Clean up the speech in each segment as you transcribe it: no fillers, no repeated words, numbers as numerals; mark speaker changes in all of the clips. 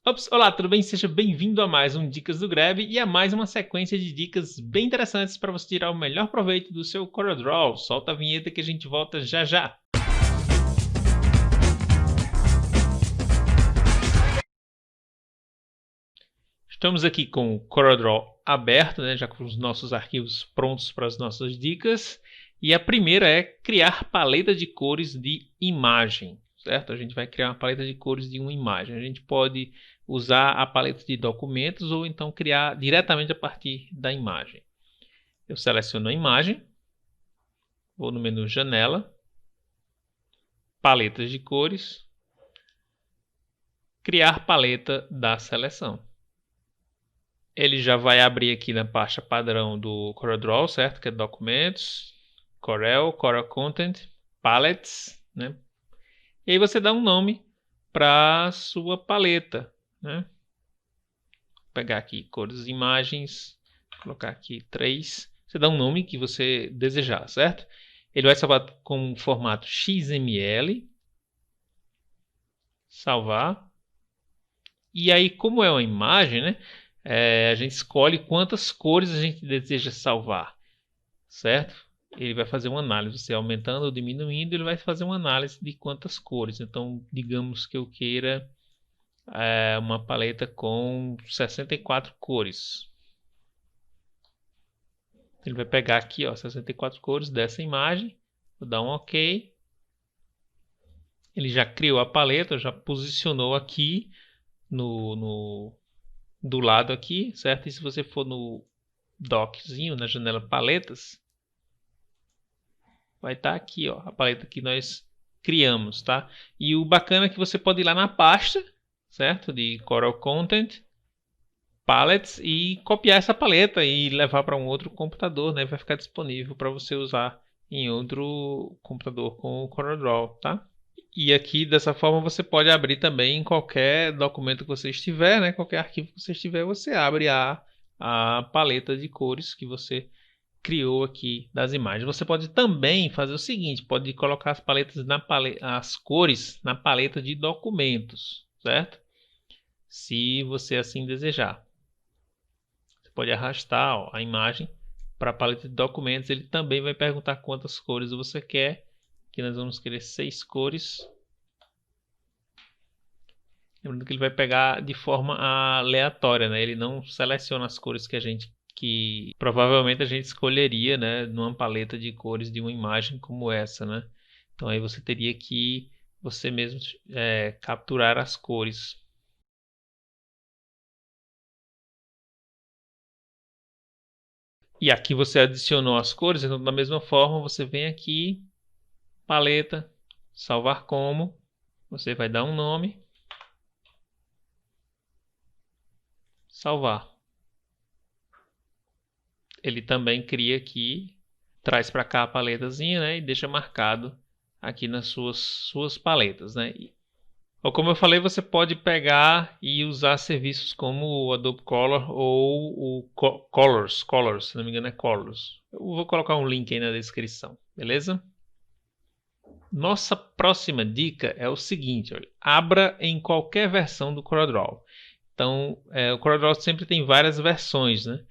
Speaker 1: Ops, olá, tudo bem? Seja bem-vindo a mais um Dicas do Grab e a mais uma sequência de dicas bem interessantes para você tirar o melhor proveito do seu CorelDRAW. Solta a vinheta que a gente volta já já. Estamos aqui com o CorelDRAW aberto, né, já com os nossos arquivos prontos para as nossas dicas. E a primeira é criar paleta de cores de imagem, certo? A gente vai criar uma paleta de cores de uma imagem. A gente pode usar a paleta de documentos ou então criar diretamente a partir da imagem. Eu seleciono a imagem, vou no menu Janela, Paletas de cores, Criar paleta da seleção. Ele já vai abrir aqui na pasta padrão do CorelDRAW, certo? Que é Documentos, Corel, Corel Content, Palettes, né? E aí você dá um nome para a sua paleta, né? Vou pegar aqui cores, imagens, colocar aqui 3. Você dá um nome que você desejar, certo? Ele vai salvar com formato XML. Salvar. E aí, como é uma imagem, né? A gente escolhe quantas cores a gente deseja salvar, certo? Ele vai fazer uma análise, você aumentando ou diminuindo, ele vai fazer uma análise de quantas cores. Então, digamos que eu queira uma paleta com 64 cores. Ele vai pegar aqui, ó, 64 cores dessa imagem, vou dar um OK. Ele já criou a paleta, já posicionou aqui do lado aqui, certo? E se você for no doczinho, na janela paletas, vai estar aqui, ó, a paleta que nós criamos, tá? E o bacana é que você pode ir lá na pasta, certo? De Corel Content, Palettes e copiar essa paleta e levar para um outro computador, né? Vai ficar disponível para você usar em outro computador com o CorelDRAW, tá? E aqui, dessa forma, você pode abrir também em qualquer documento que você estiver, né? Qualquer arquivo que você estiver, você abre a paleta de cores que você criou aqui das imagens. Você pode também fazer o seguinte, pode colocar as paletas as cores na paleta de documentos, certo? Se você assim desejar. Você pode arrastar, ó, a imagem para a paleta de documentos. Ele também vai perguntar quantas cores você quer. Aqui nós vamos querer 6 cores. Lembrando que ele vai pegar de forma aleatória, né? Ele não seleciona as cores que provavelmente a gente escolheria, né, numa paleta de cores de uma imagem como essa, né? Então aí você teria que você mesmo capturar as cores. E aqui você adicionou as cores, então da mesma forma você vem aqui, paleta, salvar como, você vai dar um nome, salvar. Ele também cria aqui, traz para cá a paletazinha, né, e deixa marcado aqui nas suas paletas, né? Ou como eu falei, você pode pegar e usar serviços como o Adobe Color ou o Colors, se não me engano é Colors. Eu vou colocar um link aí na descrição, beleza? Nossa próxima dica é o seguinte, olha, abra em qualquer versão do CorelDRAW. Então, o CorelDRAW sempre tem várias versões, né?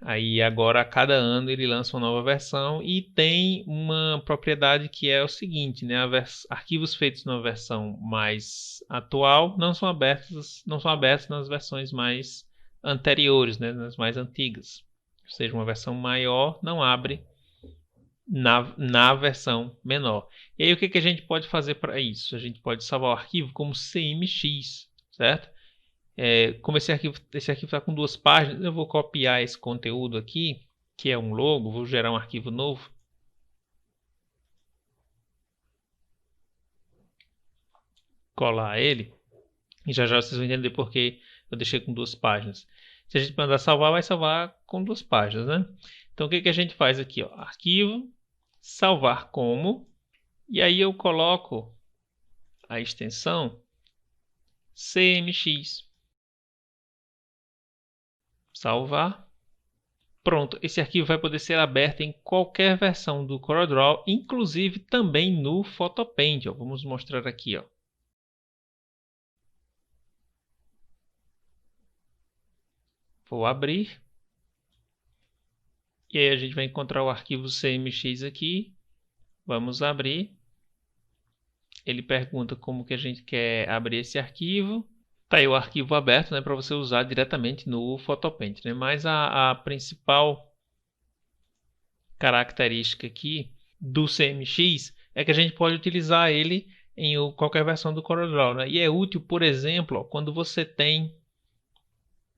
Speaker 1: Aí agora a cada ano ele lança uma nova versão e tem uma propriedade que é o seguinte, né? Arquivos feitos na versão mais atual não são abertos nas versões mais anteriores, né? Nas mais antigas. Ou seja, uma versão maior não abre na versão menor. E aí o que a gente pode fazer para isso? A gente pode salvar o arquivo como CMX, certo? Como esse arquivo está com 2 páginas, eu vou copiar esse conteúdo aqui, que é um logo, vou gerar um arquivo novo. Colar ele. E já vocês vão entender porque eu deixei com 2 páginas. Se a gente mandar salvar, vai salvar com 2 páginas, né? Então o que a gente faz aqui? Ó? Arquivo, salvar como. E aí eu coloco a extensão CMX. Salvar. Pronto, esse arquivo vai poder ser aberto em qualquer versão do CorelDRAW, inclusive também no Photopaint. Ó. Vamos mostrar aqui. Ó. Vou abrir. E aí a gente vai encontrar o arquivo CMX aqui. Vamos abrir. Ele pergunta como que a gente quer abrir esse arquivo. Tá aí o arquivo aberto, né, para você usar diretamente no Photopaint, né? Mas a principal característica aqui do CMX é que a gente pode utilizar ele em qualquer versão do CorelDRAW, né? E é útil, por exemplo, ó, quando você tem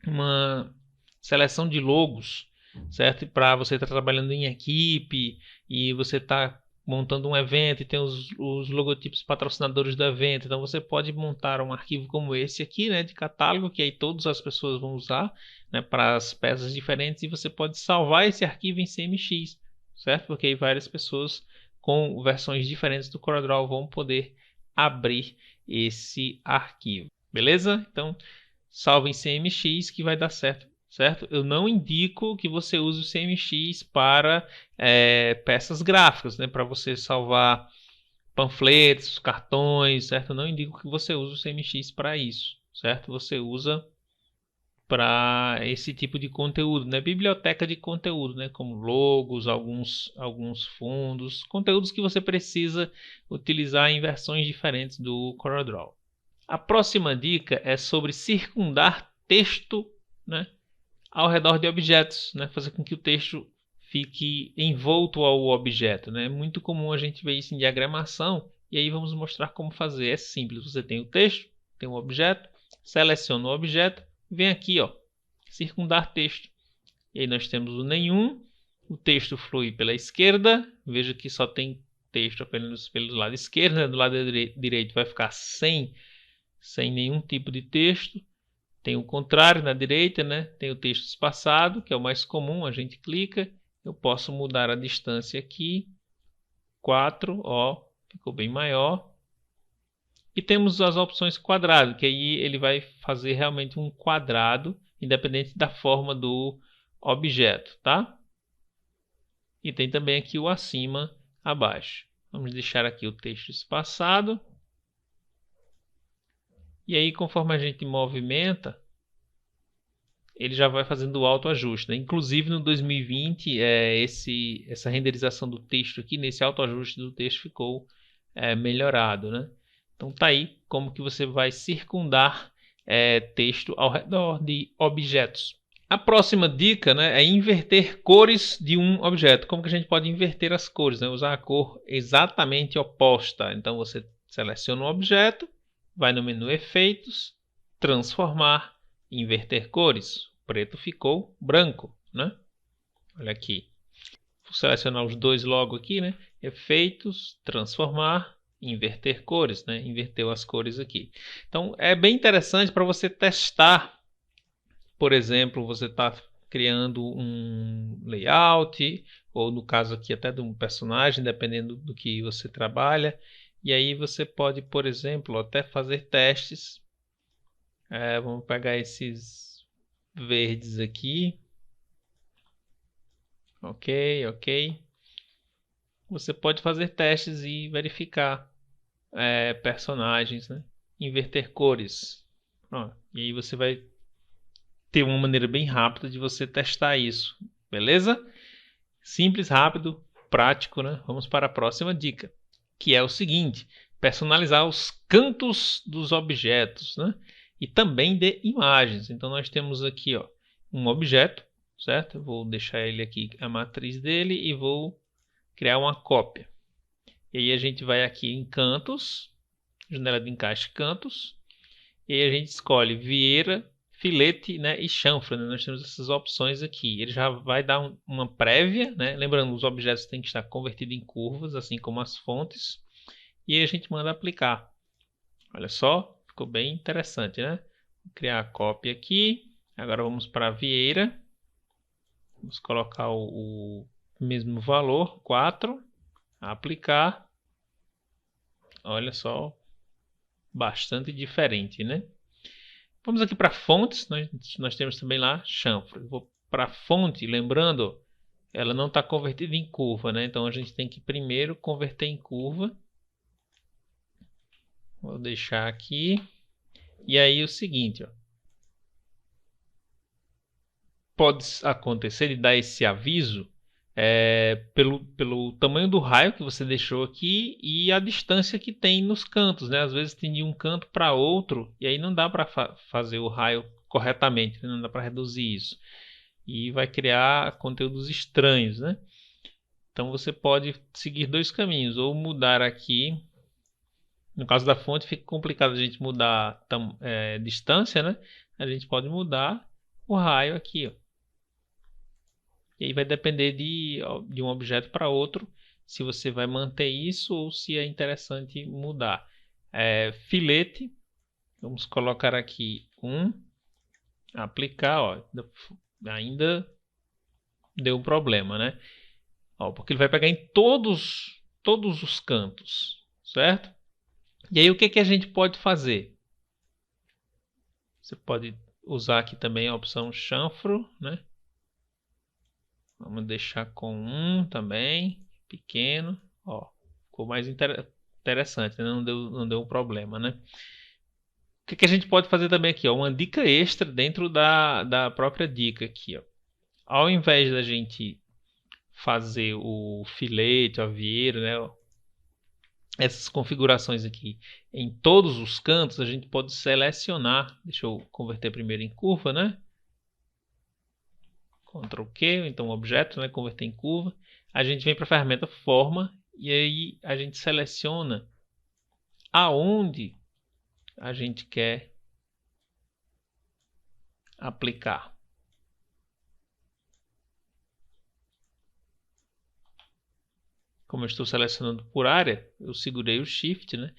Speaker 1: uma seleção de logos, certo? Para você estar trabalhando em equipe e você está montando um evento e tem os logotipos patrocinadores do evento. Então você pode montar um arquivo como esse aqui, né, de catálogo, que aí todas as pessoas vão usar, né, para as peças diferentes, e você pode salvar esse arquivo em CMX, certo? Porque aí várias pessoas com versões diferentes do CorelDRAW vão poder abrir esse arquivo. Beleza? Então, salve em CMX que vai dar certo, certo? Eu não indico que você use o CMX para peças gráficas, né? Para você salvar panfletos, cartões, certo? Eu não indico que você use o CMX para isso, certo? Você usa para esse tipo de conteúdo, né? Biblioteca de conteúdo, né? Como logos, alguns fundos, conteúdos que você precisa utilizar em versões diferentes do CorelDRAW. A próxima dica é sobre circundar texto, né, ao redor de objetos, né, fazer com que o texto fique envolto ao objeto, né. É muito comum a gente ver isso em diagramação, e aí vamos mostrar como fazer. É simples, você tem o texto, tem o objeto, seleciona o objeto, vem aqui, ó, circundar texto. E aí nós temos o nenhum, o texto flui pela esquerda, veja que só tem texto apenas pelo lado esquerdo, né? Do lado direito vai ficar sem nenhum tipo de texto. Tem o contrário na direita, né? Tem o texto espaçado, que é o mais comum, a gente clica. Eu posso mudar a distância aqui, 4, ó, ficou bem maior. E temos as opções quadrado, que aí ele vai fazer realmente um quadrado, independente da forma do objeto, tá? E tem também aqui o acima, abaixo. Vamos deixar aqui o texto espaçado. E aí, conforme a gente movimenta, ele já vai fazendo o autoajuste, né? Inclusive no 2020, essa renderização do texto aqui, nesse autoajuste do texto ficou melhorado, né? Então tá aí como que você vai circundar texto ao redor de objetos. A próxima dica, né, é inverter cores de um objeto. Como que a gente pode inverter as cores, né? Usar a cor exatamente oposta. Então você seleciona um objeto, vai no menu Efeitos, Transformar, Inverter cores. O preto ficou branco, né? Olha aqui. Vou selecionar os dois logo aqui, né? Efeitos, Transformar, Inverter cores, né? Inverteu as cores aqui. Então é bem interessante para você testar. Por exemplo, você está criando um layout, ou no caso aqui até de um personagem, dependendo do que você trabalha. E aí você pode, por exemplo, até fazer testes. Vamos pegar esses verdes aqui. Ok, ok. Você pode fazer testes e verificar personagens, né? Inverter cores. E aí você vai ter uma maneira bem rápida de você testar isso, beleza? Simples, rápido, prático, né? Vamos para a próxima dica, que é o seguinte: personalizar os cantos dos objetos, né? E também de imagens. Então nós temos aqui, ó, um objeto, certo? Eu vou deixar ele aqui, a matriz dele, e vou criar uma cópia. E aí a gente vai aqui em cantos, janela de encaixe cantos, e aí a gente escolhe Vieira, filete, né, e chanfre, né? Nós temos essas opções aqui. Ele já vai dar uma prévia, né? Lembrando, os objetos têm que estar convertidos em curvas, assim como as fontes. E aí a gente manda aplicar. Olha só, ficou bem interessante, né? Vou criar a cópia aqui. Agora vamos para a Vieira. Vamos colocar o mesmo valor, 4. Aplicar. Olha só, bastante diferente, né? Vamos aqui para fontes, nós temos também lá chanfre. Vou para fonte, lembrando, ela não está convertida em curva, né? Então a gente tem que primeiro converter em curva. Vou deixar aqui. E aí o seguinte, ó. pode acontecer de dar esse aviso pelo tamanho do raio que você deixou aqui e a distância que tem nos cantos, né? Às vezes tem de um canto para outro e aí não dá para fazer o raio corretamente, né? Não dá para reduzir isso. E vai criar conteúdos estranhos, né? Então você pode seguir dois caminhos, ou mudar aqui. No caso da fonte fica complicado a gente mudar distância, né? A gente pode mudar o raio aqui, ó. E aí vai depender de um objeto para outro, se você vai manter isso ou se é interessante mudar. Filete, vamos colocar aqui aplicar, ó, ainda deu um problema, né? Ó, porque ele vai pegar em todos os cantos, certo? E aí o que a gente pode fazer? Você pode usar aqui também a opção chanfro, né? Vamos deixar com 1 também, pequeno. Ó, ficou mais interessante, né? Não deu um problema, né? O que a gente pode fazer também aqui? Ó, uma dica extra dentro da própria dica aqui. Ó. Ao invés da gente fazer o filete, o avieiro, né? Ó, essas configurações aqui em todos os cantos, a gente pode selecionar. Deixa eu converter primeiro em curva, né? Ctrl Q, então objeto, né? Converter em curva. A gente vem para a ferramenta forma e aí a gente seleciona aonde a gente quer aplicar. Como eu estou selecionando por área, eu segurei o Shift, né?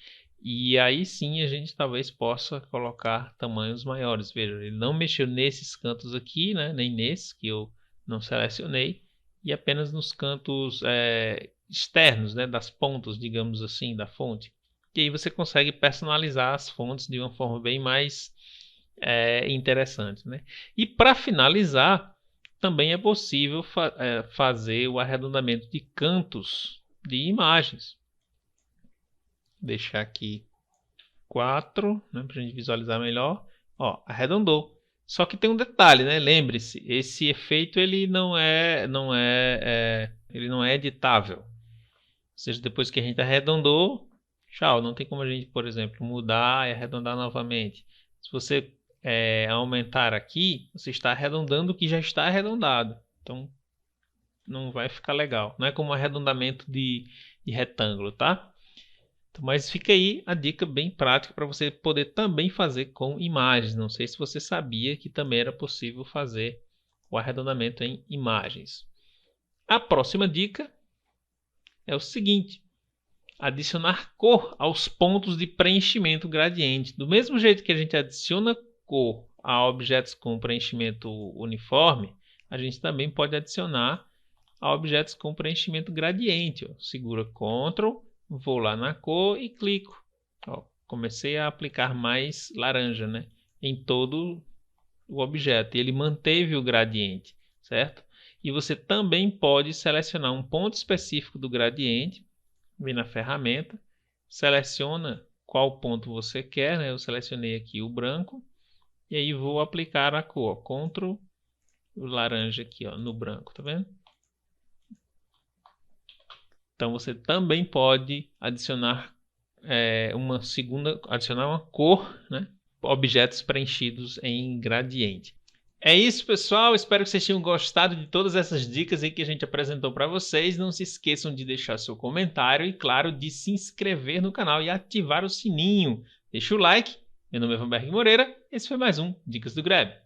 Speaker 1: E aí sim a gente talvez possa colocar tamanhos maiores. Veja, ele não mexeu nesses cantos aqui, né? Nem nesse que eu não selecionei. E apenas nos cantos externos, né? Das pontas, digamos assim, da fonte. E aí você consegue personalizar as fontes de uma forma bem mais interessante, né? E para finalizar, também é possível fazer o arredondamento de cantos de imagens. Vou deixar aqui 4, né, para a gente visualizar melhor. Ó, arredondou. Só que tem um detalhe, né? Lembre-se, esse efeito ele não é editável. Ou seja, depois que a gente arredondou, tchau, não tem como a gente, por exemplo, mudar e arredondar novamente. Se você aumentar aqui, você está arredondando o que já está arredondado. Então, não vai ficar legal. Não é como arredondamento de retângulo, tá? Então, mas fica aí a dica bem prática para você poder também fazer com imagens. Não sei se você sabia que também era possível fazer o arredondamento em imagens. A próxima dica é o seguinte: adicionar cor aos pontos de preenchimento gradiente. Do mesmo jeito que a gente adiciona cor a objetos com preenchimento uniforme, a gente também pode adicionar a objetos com preenchimento gradiente. Ó. Segura Ctrl, vou lá na cor e clico. Ó, comecei a aplicar mais laranja, né, em todo o objeto. E ele manteve o gradiente, certo? E você também pode selecionar um ponto específico do gradiente. Vem na ferramenta, seleciona qual ponto você quer, né? Eu selecionei aqui o branco e aí vou aplicar a cor, Ctrl o laranja aqui, ó, no branco, tá vendo? Então você também pode adicionar adicionar uma cor, né? Objetos preenchidos em gradiente. É isso, pessoal. Espero que vocês tenham gostado de todas essas dicas aí que a gente apresentou para vocês. Não se esqueçam de deixar seu comentário e, claro, de se inscrever no canal e ativar o sininho. Deixa o like. Meu nome é Vanberg Moreira. Esse foi mais um Dicas do Grab.